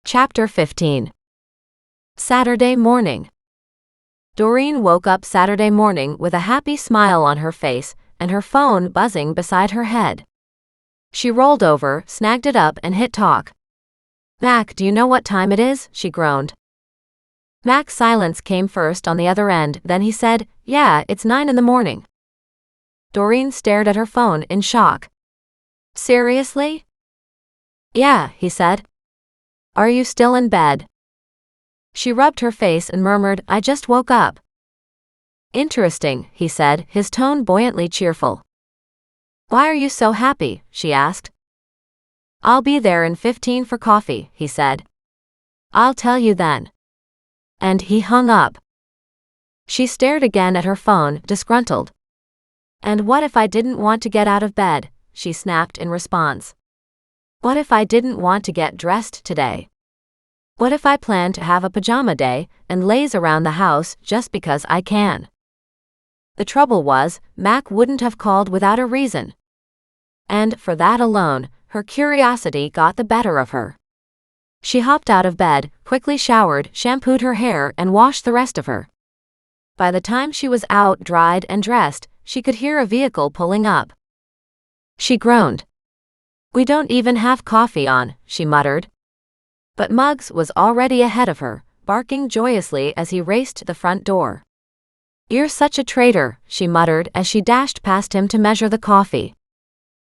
Chapter 15. Saturday morning. Doreen woke up Saturday morning with a happy smile on her face and her phone buzzing beside her head. She rolled over, snagged it up, and hit talk. "Mac, do you know what time it is?" she groaned. Mac's silence came first on the other end, then he said, "Yeah, it's 9 in the morning." Doreen stared at her phone in shock. "Seriously?" "Yeah," he said. "Are you still in bed?" She rubbed her face and murmured, "I just woke up." "Interesting," he said, his tone buoyantly cheerful. "Why are you so happy?" she asked. "I'll be there in 15 for coffee," he said. "I'll tell you then." And he hung up. She stared again at her phone, disgruntled. "And what if I didn't want to get out of bed?" she snapped in response. "What if I didn't want to get dressed today? What if I plan to have a pajama day and laze around the house just because I can?" The trouble was, Mac wouldn't have called without a reason. And, for that alone, her curiosity got the better of her. She hopped out of bed, quickly showered, shampooed her hair, and washed the rest of her. By the time she was out, dried, and dressed, she could hear a vehicle pulling up. She groaned. "We don't even have coffee on," she muttered. But Muggs was already ahead of her, barking joyously as he raced to the front door. "You're such a traitor," she muttered as she dashed past him to measure the coffee.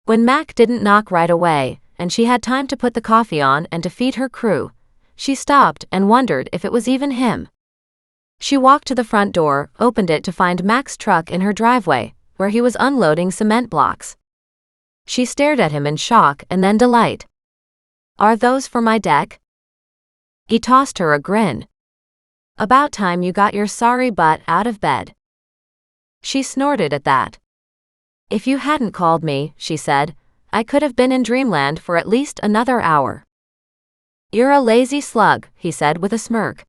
When Mac didn't knock right away, and she had time to put the coffee on and to feed her crew, she stopped and wondered if it was even him. She walked to the front door, opened it to find Mac's truck in her driveway, where he was unloading cement blocks. She stared at him in shock and then delight. "Are those for my deck?" He tossed her a grin. "About time you got your sorry butt out of bed." She snorted at that. "If you hadn't called me," she said, "I could have been in dreamland for at least another hour." "You're a lazy slug," he said with a smirk.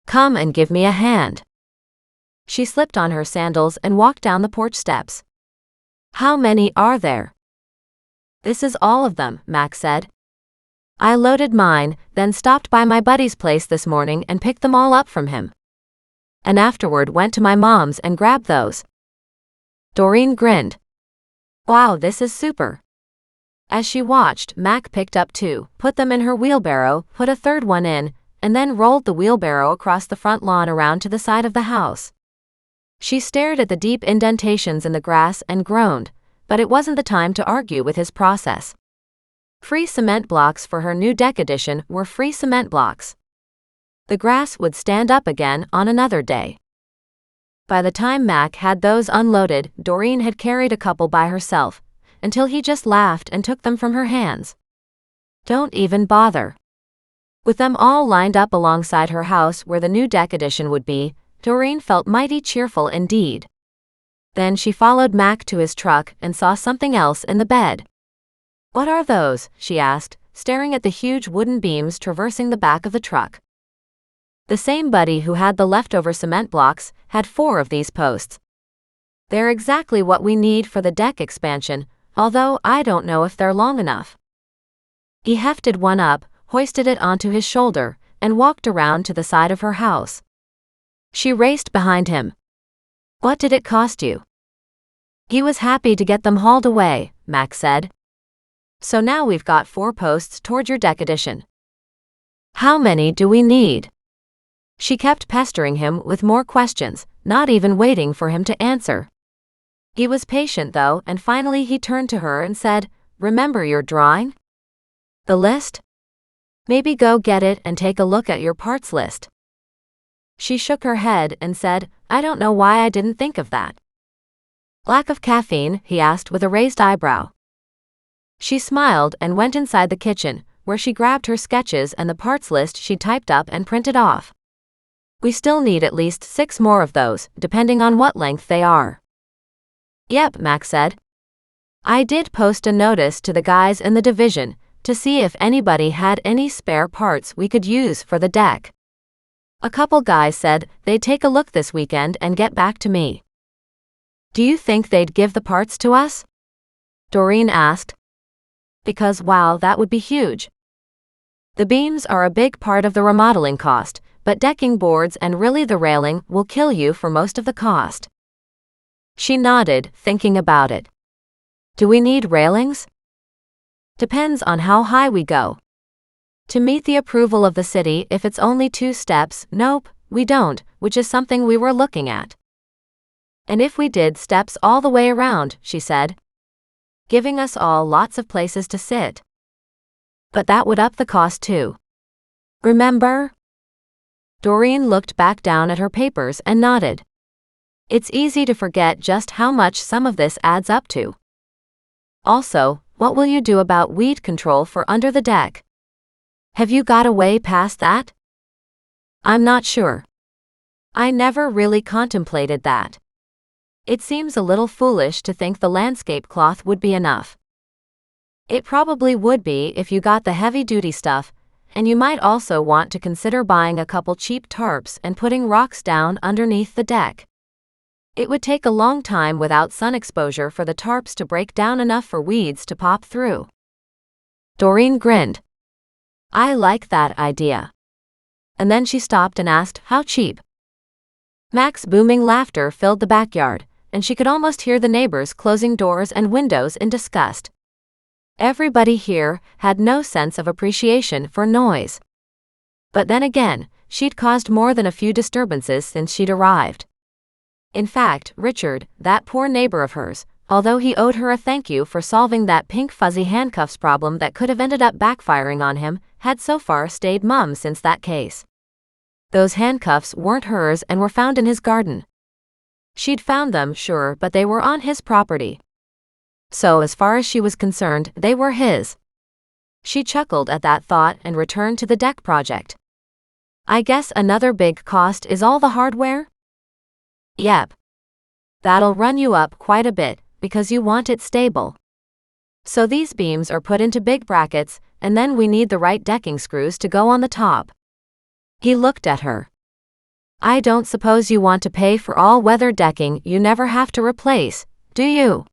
"Come and give me a hand." She slipped on her sandals and walked down the porch steps. "How many are there?" "This is all of them," Mac said. "I loaded mine, then stopped by my buddy's place this morning and picked them all up from him. And afterward went to my mom's and grabbed those." Doreen grinned. "Wow, this is super." As she watched, Mac picked up 2, put them in her wheelbarrow, put a third one in, and then rolled the wheelbarrow across the front lawn around to the side of the house. She stared at the deep indentations in the grass and groaned, but it wasn't the time to argue with his process. Free cement blocks for her new deck edition were free cement blocks. The grass would stand up again on another day. By the time Mac had those unloaded, Doreen had carried a couple by herself, until he just laughed and took them from her hands. "Don't even bother." With them all lined up alongside her house where the new deck edition would be, Doreen felt mighty cheerful indeed. Then she followed Mac to his truck and saw something else in the bed. "What are those?" she asked, staring at the huge wooden beams traversing the back of the truck. The same buddy who had the leftover cement blocks had 4 of these posts. "They're exactly what we need for the deck expansion, although I don't know if they're long enough." He hefted one up, hoisted it onto his shoulder, and walked around to the side of her house. She raced behind him. "What did it cost you?" He was happy to get them hauled away, Mac said. "So now we've got 4 posts toward your deck edition. How many do we need?" She kept pestering him with more questions, not even waiting for him to answer. He was patient though, and finally he turned to her and said, "Remember your drawing? The list? Maybe go get it and take a look at your parts list." She shook her head and said, "I don't know why I didn't think of that." "Lack of caffeine?" he asked with a raised eyebrow. She smiled and went inside the kitchen, where she grabbed her sketches and the parts list she'd typed up and printed off. "We still need at least 6 more of those, depending on what length they are." "Yep," Mac said. "I did post a notice to the guys in the division to see if anybody had any spare parts we could use for the deck. A couple guys said they'd take a look this weekend and get back to me." "Do you think they'd give the parts to us?" Doreen asked. "Because wow, that would be huge." The beams are a big part of the remodeling cost, but decking boards and really the railing will kill you for most of the cost. She nodded, thinking about it. Do we need railings? Depends on how high we go. To meet the approval of the city, if it's only 2 steps, nope, we don't, which is something we were looking at. And if we did steps all the way around, she said, giving us all lots of places to sit. But that would up the cost too. Remember? Doreen looked back down at her papers and nodded. It's easy to forget just how much some of this adds up to. Also, what will you do about weed control for under the deck? Have you got a way past that? I'm not sure. I never really contemplated that. It seems a little foolish to think the landscape cloth would be enough. It probably would be if you got the heavy-duty stuff, and you might also want to consider buying a couple cheap tarps and putting rocks down underneath the deck. It would take a long time without sun exposure for the tarps to break down enough for weeds to pop through. Doreen grinned. I like that idea. And then she stopped and asked, how cheap? Mac's booming laughter filled the backyard, and she could almost hear the neighbors closing doors and windows in disgust. Everybody here had no sense of appreciation for noise. But then again, she'd caused more than a few disturbances since she'd arrived. In fact, Richard, that poor neighbor of hers, although he owed her a thank you for solving that pink fuzzy handcuffs problem that could have ended up backfiring on him, had so far stayed mum since that case. Those handcuffs weren't hers and were found in his garden. She'd found them, sure, but they were on his property. So as far as she was concerned, they were his. She chuckled at that thought and returned to the deck project. I guess another big cost is all the hardware? Yep. That'll run you up quite a bit, because you want it stable. So these beams are put into big brackets, and then we need the right decking screws to go on the top. He looked at her. I don't suppose you want to pay for all-weather decking you never have to replace, do you?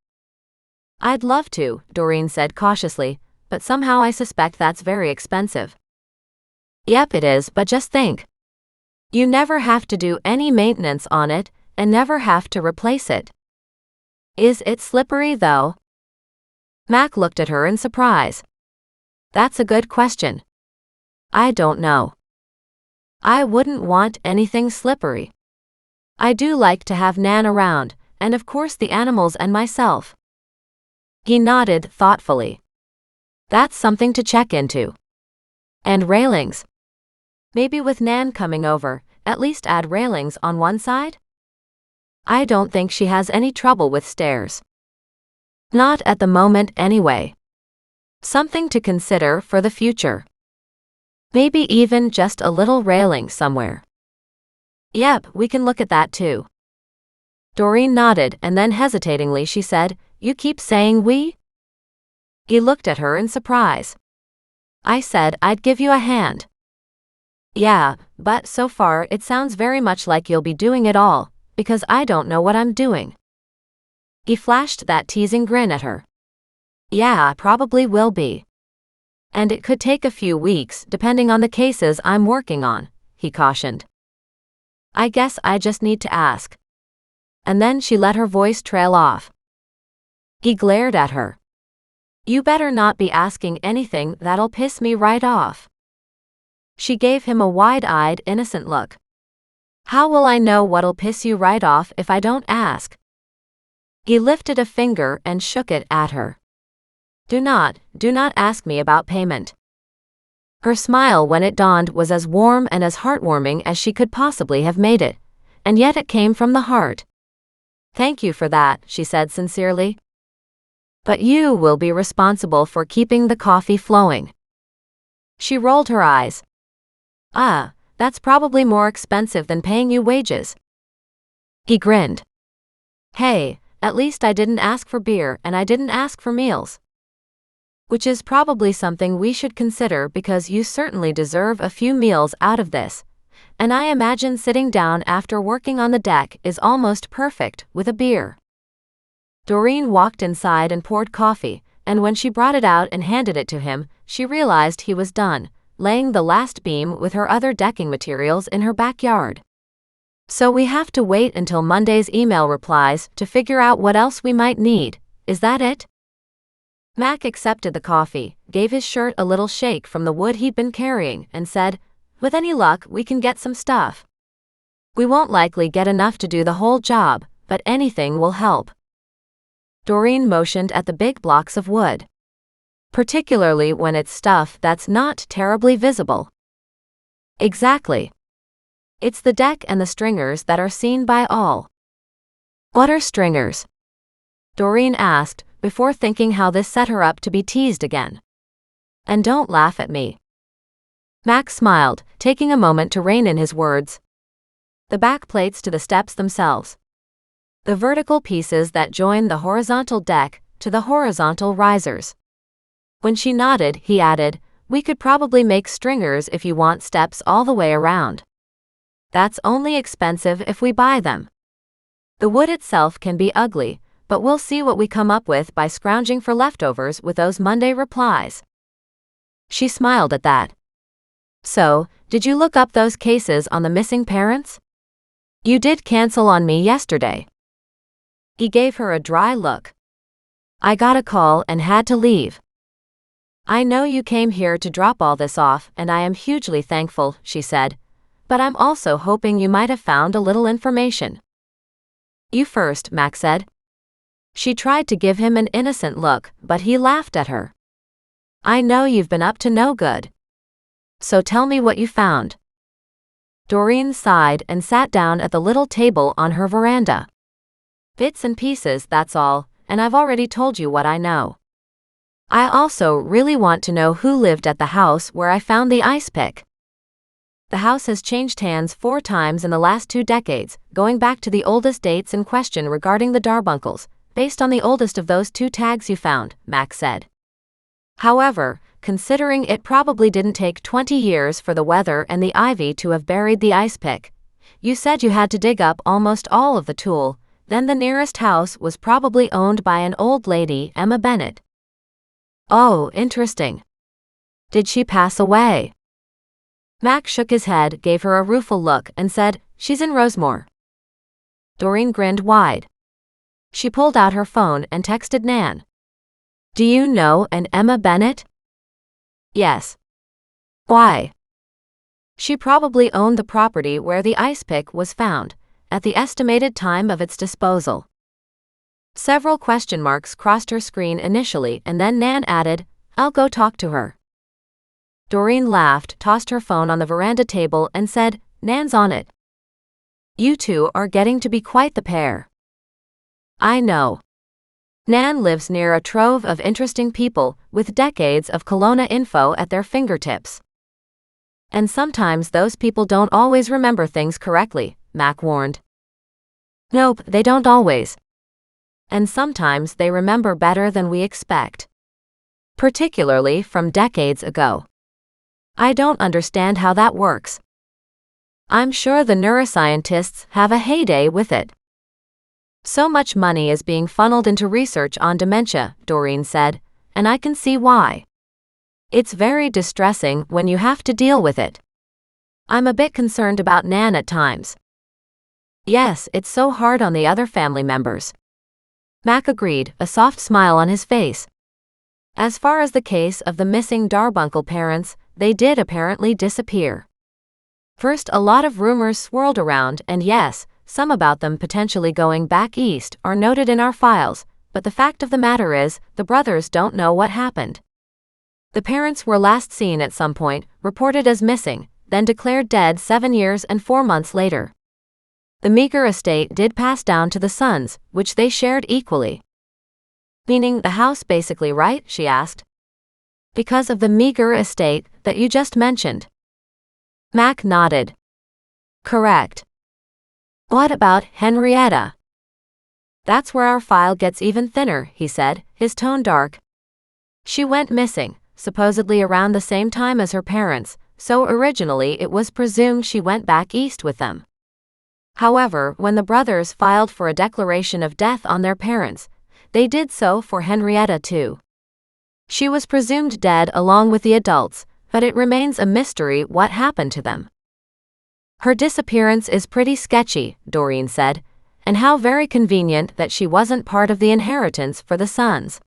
I'd love to, Doreen said cautiously, but somehow I suspect that's very expensive. Yep, it is, but just think. You never have to do any maintenance on it, and never have to replace it. Is it slippery, though? Mac looked at her in surprise. That's a good question. I don't know. I wouldn't want anything slippery. I do like to have Nan around, and of course the animals and myself. He nodded thoughtfully. That's something to check into. And railings. Maybe with Nan coming over, at least add railings on one side? I don't think she has any trouble with stairs. Not at the moment anyway. Something to consider for the future. Maybe even just a little railing somewhere. Yep, we can look at that too. Doreen nodded and then hesitatingly she said, You keep saying we? He looked at her in surprise. I said I'd give you a hand. Yeah, but so far it sounds very much like you'll be doing it all, because I don't know what I'm doing. He flashed that teasing grin at her. Yeah, I probably will be. And it could take a few weeks, depending on the cases I'm working on, he cautioned. I guess I just need to ask. And then she let her voice trail off. He glared at her. You better not be asking anything that'll piss me right off. She gave him a wide-eyed, innocent look. How will I know what'll piss you right off if I don't ask? He lifted a finger and shook it at her. Do not ask me about payment. Her smile when it dawned was as warm and as heartwarming as she could possibly have made it, and yet it came from the heart. Thank you for that, she said sincerely. But you will be responsible for keeping the coffee flowing. She rolled her eyes. That's probably more expensive than paying you wages. He grinned. Hey, at least I didn't ask for beer and I didn't ask for meals. Which is probably something we should consider because you certainly deserve a few meals out of this, and I imagine sitting down after working on the deck is almost perfect with a beer. Doreen walked inside and poured coffee, and when she brought it out and handed it to him, she realized he was done, laying the last beam with her other decking materials in her backyard. So we have to wait until Monday's email replies to figure out what else we might need, is that it? Mac accepted the coffee, gave his shirt a little shake from the wood he'd been carrying, and said, "With any luck, we can get some stuff. We won't likely get enough to do the whole job, but anything will help." Doreen motioned at the big blocks of wood. "Particularly when it's stuff that's not terribly visible." "Exactly. It's the deck and the stringers that are seen by all." "What are stringers?" Doreen asked, before thinking how this set her up to be teased again. "And don't laugh at me." Max smiled, taking a moment to rein in his words. "The back plates to the steps themselves. The vertical pieces that join the horizontal deck to the horizontal risers." When she nodded, he added, "We could probably make stringers if you want steps all the way around. That's only expensive if we buy them. The wood itself can be ugly, but we'll see what we come up with by scrounging for leftovers with those Monday replies." She smiled at that. "So, did you look up those cases on the missing parents? You did cancel on me yesterday." He gave her a dry look. "I got a call and had to leave." "I know you came here to drop all this off, and I am hugely thankful," she said. "But I'm also hoping you might have found a little information." "You first," Max said. She tried to give him an innocent look, but he laughed at her. "I know you've been up to no good. So tell me what you found." Doreen sighed and sat down at the little table on her veranda. "Bits and pieces, that's all, and I've already told you what I know. I also really want to know who lived at the house where I found the ice pick. The house has changed hands 4 times in the last 2 decades, going back to the oldest dates in question regarding the Darbunkles, based on the oldest of those 2 tags you found," Max said. "However, considering it probably didn't take 20 years for the weather and the ivy to have buried the ice pick, you said you had to dig up almost all of the tool, then the nearest house was probably owned by an old lady, Emma Bennett." "Oh, interesting. Did she pass away?" Mac shook his head, gave her a rueful look, and said, "She's in Rosemore." Doreen grinned wide. She pulled out her phone and texted Nan. "Do you know an Emma Bennett?" "Yes." "Why?" "She probably owned the property where the ice pick was found, at the estimated time of its disposal." Several question marks crossed her screen initially, and then Nan added, "I'll go talk to her." Doreen laughed, tossed her phone on the veranda table, and said, "Nan's on it. You two are getting to be quite the pair." "I know." Nan lives near a trove of interesting people with decades of Kelowna info at their fingertips. "And sometimes those people don't always remember things correctly," Mac warned. "Nope, they don't always. And sometimes they remember better than we expect. Particularly from decades ago. I don't understand how that works. I'm sure the neuroscientists have a heyday with it." "So much money is being funneled into research on dementia," Doreen said, "and I can see why. It's very distressing when you have to deal with it. I'm a bit concerned about Nan at times." "Yes, it's so hard on the other family members." Mac agreed, a soft smile on his face. As far as the case of the missing Darbuncle parents, they did apparently disappear. First, a lot of rumors swirled around, and yes, some about them potentially going back east are noted in our files, but the fact of the matter is, the brothers don't know what happened. The parents were last seen at some point, reported as missing, then declared dead 7 years and 4 months later. The meager estate did pass down to the sons, which they shared equally. "Meaning the house basically, right?" she asked. "Because of the meager estate that you just mentioned." Mac nodded. "Correct." "What about Henrietta?" "That's where our file gets even thinner," he said, his tone dark. "She went missing, supposedly around the same time as her parents, so originally it was presumed she went back east with them. However, when the brothers filed for a declaration of death on their parents, they did so for Henrietta too. She was presumed dead along with the adults, but it remains a mystery what happened to them. Her disappearance is pretty sketchy, Doreen said, and how very convenient that she wasn't part of the inheritance for the sons.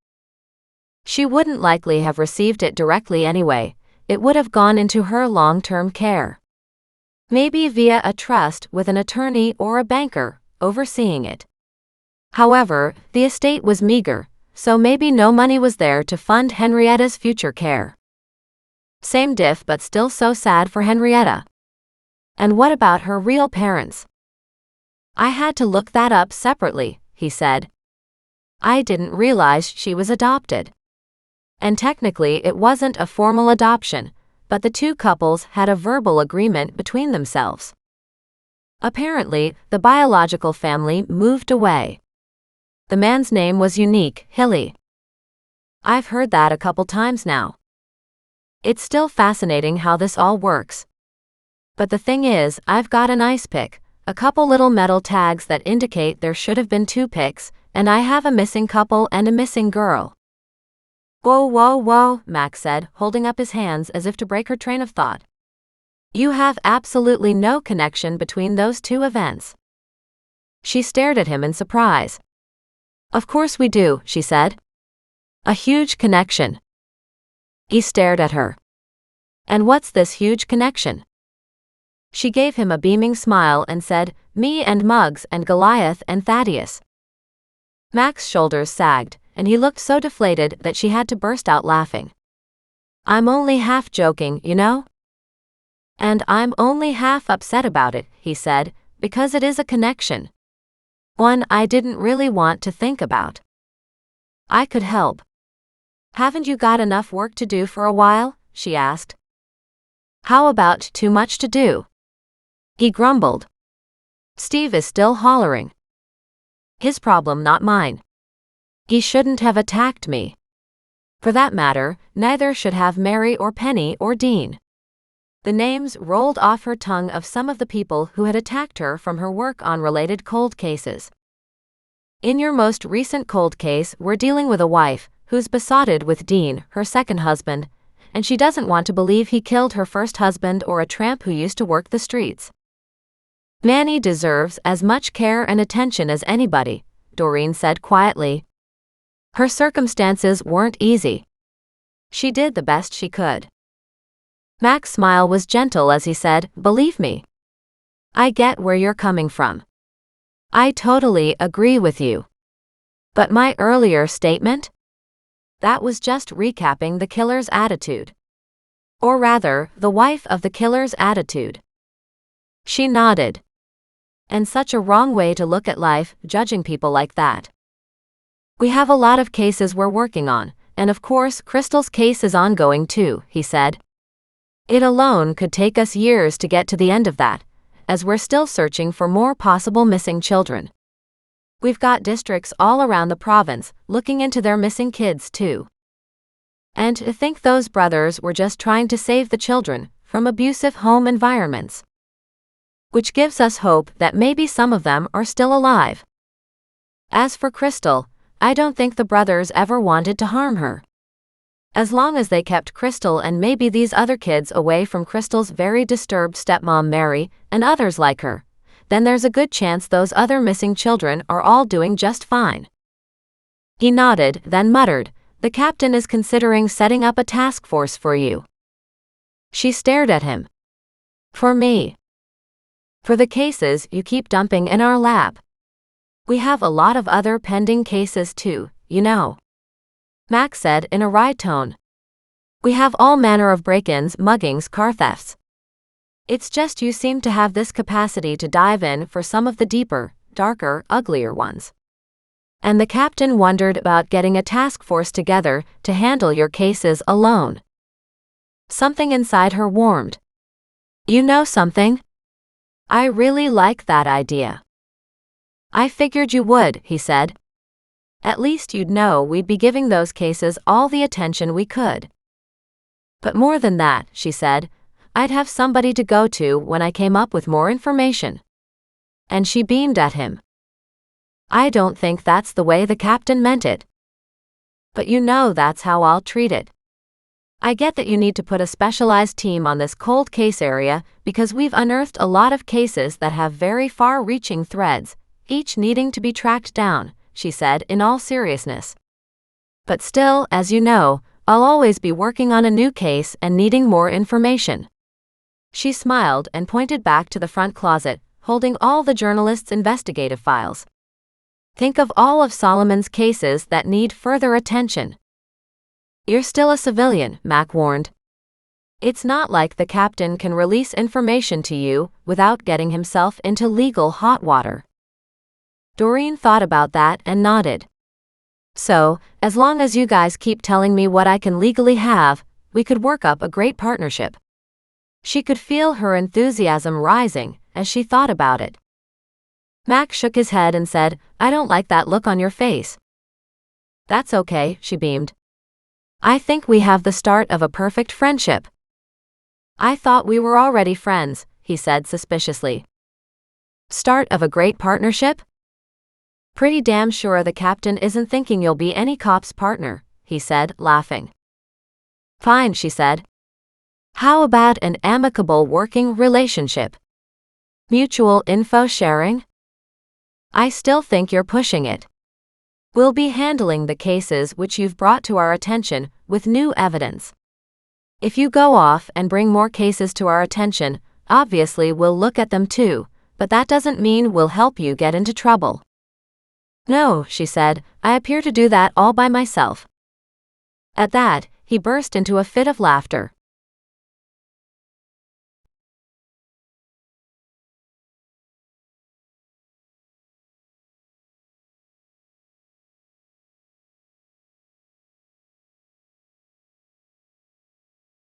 She wouldn't likely have received it directly anyway. It would have gone into her long-term care. Maybe via a trust with an attorney or a banker overseeing it. However, the estate was meager, so maybe no money was there to fund Henrietta's future care. Same diff, but still so sad for Henrietta. And what about her real parents? I had to look that up separately, he said. I didn't realize she was adopted. And technically it wasn't a formal adoption, but the two couples had a verbal agreement between themselves. Apparently, the biological family moved away. The man's name was unique, Hilly. I've heard that a couple times now. It's still fascinating how this all works. But the thing is, I've got an ice pick, a couple little metal tags that indicate there should have been 2 picks, and I have a missing couple and a missing girl. Whoa, whoa, whoa, Max said, holding up his hands as if to break her train of thought. You have absolutely no connection between those 2 events. She stared at him in surprise. Of course we do, she said. A huge connection. He stared at her. And what's this huge connection? She gave him a beaming smile and said, me and Muggs and Goliath and Thaddeus. Max's shoulders sagged, and he looked so deflated that she had to burst out laughing. I'm only half joking, you know? And I'm only half upset about it, he said, because it is a connection. One I didn't really want to think about. I could help. Haven't you got enough work to do for a while? She asked. How about too much to do? He grumbled. Steve is still hollering. His problem, not mine. He shouldn't have attacked me. For that matter, neither should have Mary or Penny or Dean. The names rolled off her tongue of some of the people who had attacked her from her work on related cold cases. In your most recent cold case, we're dealing with a wife who's besotted with Dean, her second husband, and she doesn't want to believe he killed her first husband or a tramp who used to work the streets. Manny deserves as much care and attention as anybody, Doreen said quietly. Her circumstances weren't easy. She did the best she could. Mac's smile was gentle as he said, believe me. I get where you're coming from. I totally agree with you. But my earlier statement? That was just recapping the killer's attitude. Or rather, the wife of the killer's attitude. She nodded. And such a wrong way to look at life, judging people like that. We have a lot of cases we're working on, and of course Crystal's case is ongoing too, he said. It alone could take us years to get to the end of that, as we're still searching for more possible missing children. We've got districts all around the province looking into their missing kids too. And to think those brothers were just trying to save the children from abusive home environments. Which gives us hope that maybe some of them are still alive. As for Crystal, I don't think the brothers ever wanted to harm her. As long as they kept Crystal and maybe these other kids away from Crystal's very disturbed stepmom Mary and others like her, then there's a good chance those other missing children are all doing just fine. He nodded, then muttered, the captain is considering setting up a task force for you. She stared at him. For me. For the cases you keep dumping in our lab. We have a lot of other pending cases too, you know. Max said in a wry tone. We have all manner of break-ins, muggings, car thefts. It's just you seem to have this capacity to dive in for some of the deeper, darker, uglier ones. And the captain wondered about getting a task force together to handle your cases alone. Something inside her warmed. You know something? I really like that idea. I figured you would, he said. At least you'd know we'd be giving those cases all the attention we could. But more than that, she said, I'd have somebody to go to when I came up with more information. And she beamed at him. I don't think that's the way the captain meant it. But you know that's how I'll treat it. I get that you need to put a specialized team on this cold case area because we've unearthed a lot of cases that have very far-reaching threads, each needing to be tracked down, she said in all seriousness. But still, as you know, I'll always be working on a new case and needing more information. She smiled and pointed back to the front closet, holding all the journalist's investigative files. Think of all of Solomon's cases that need further attention. You're still a civilian, Mac warned. It's not like the captain can release information to you without getting himself into legal hot water. Doreen thought about that and nodded. So, as long as you guys keep telling me what I can legally have, we could work up a great partnership. She could feel her enthusiasm rising as she thought about it. Mac shook his head and said, I don't like that look on your face. That's okay, she beamed. I think we have the start of a perfect friendship. I thought we were already friends, he said suspiciously. Start of a great partnership? Pretty damn sure the captain isn't thinking you'll be any cop's partner, he said, laughing. Fine, she said. How about an amicable working relationship? Mutual info sharing? I still think you're pushing it. We'll be handling the cases which you've brought to our attention with new evidence. If you go off and bring more cases to our attention, obviously we'll look at them too, but that doesn't mean we'll help you get into trouble. No, she said, I appear to do that all by myself. At that, he burst into a fit of laughter.